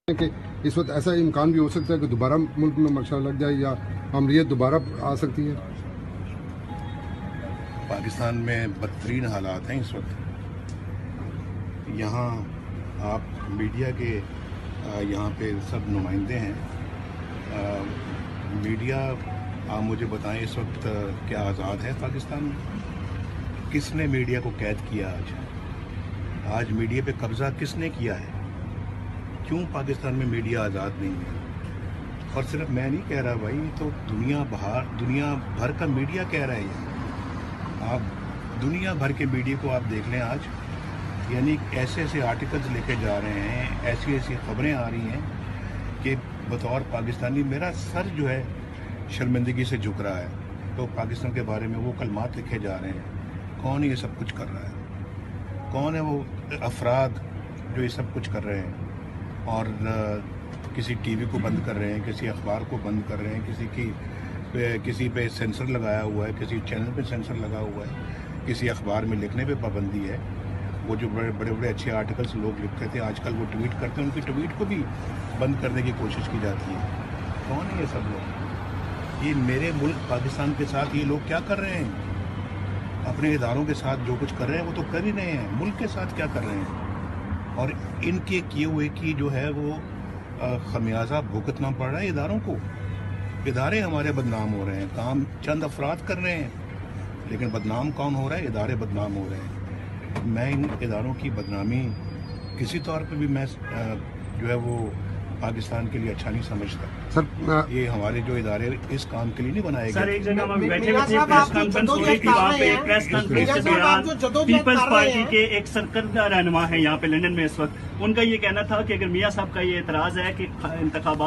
کہ اس وقت ایسا امکان بھی ہو سکتا ہے کہ دوبارہ ملک میں مرشا لگ جائے یا امریت دوبارہ آ سکتی ہے؟ پاکستان میں بدترین حالات ہیں اس وقت. یہاں آپ میڈیا کے یہاں پہ سب نمائندے ہیں. میڈیا آپ مجھے بتائیں اس وقت کیا آزاد ہے پاکستان میں؟ کس نے میڈیا کو قید کیا؟ آج میڈیا پہ قبضہ کس نے کیا ہے؟ کیوں پاکستان میں میڈیا آزاد نہیں ہے؟ اور صرف میں نہیں کہہ رہا بھائی، تو دنیا بھر کا میڈیا کہہ رہا ہے یہ. آپ دنیا بھر کے میڈیا کو آپ دیکھ لیں آج، یعنی ایسے ایسے آرٹیکلز لے کے جا رہے ہیں، ایسی ایسی خبریں آ رہی ہیں کہ بطور پاکستانی میرا سر جو ہے شرمندگی سے جھک رہا ہے. تو پاکستان کے بارے میں وہ کلمات لکھے جا رہے ہیں. کون یہ سب کچھ کر رہا ہے؟ کون ہے وہ افراد جو یہ سب کچھ کر رہے ہیں؟ اور کسی ٹی وی کو بند کر رہے ہیں، کسی اخبار کو بند کر رہے ہیں، کسی پہ سینسر لگایا ہوا ہے، کسی چینل پہ سینسر لگا ہوا ہے، کسی اخبار میں لکھنے پہ پابندی ہے. وہ جو بڑے بڑے اچھے آرٹیکلز لوگ لکھتے تھے، آج کل وہ ٹویٹ کرتے ہیں، ان کی ٹویٹ کو بھی بند کرنے کی کوشش کی جاتی ہے. کون ہے یہ سب لوگ؟ یہ میرے ملک پاکستان کے ساتھ یہ لوگ کیا کر رہے ہیں؟ اپنے اداروں کے ساتھ جو کچھ کر رہے ہیں وہ تو کر ہی رہے ہیں، ملک کے ساتھ کیا کر رہے ہیں؟ اور ان کے کیے ہوئے کی جو ہے وہ خمیازہ بھگتنا پڑ رہا ہے اداروں کو. ادارے ہمارے بدنام ہو رہے ہیں، کام چند افراد کر رہے ہیں، لیکن بدنام کون ہو رہا ہے؟ ادارے بدنام ہو رہے ہیں. میں ان اداروں کی بدنامی کسی طور پہ بھی میں جو ہے وہ پاکستان کے لیے اچھا نہیں سمجھتا. سر یہ ہمارے جو ادارے اس کام کے لیے نہیں بنائے سر گئے. ایک جگہ ہم بیٹھے ہوئے تھے، پریس کانفرنس ہو رہی تھی، وہاں پہ پریس کانفرنس کے دوران پیپلز پارٹی کے ایک سرکردہ رہنما ہیں یہاں پہ لندن میں اس وقت، ان کا یہ کہنا تھا کہ اگر میاں صاحب کا یہ اعتراض ہے کہ انتخابات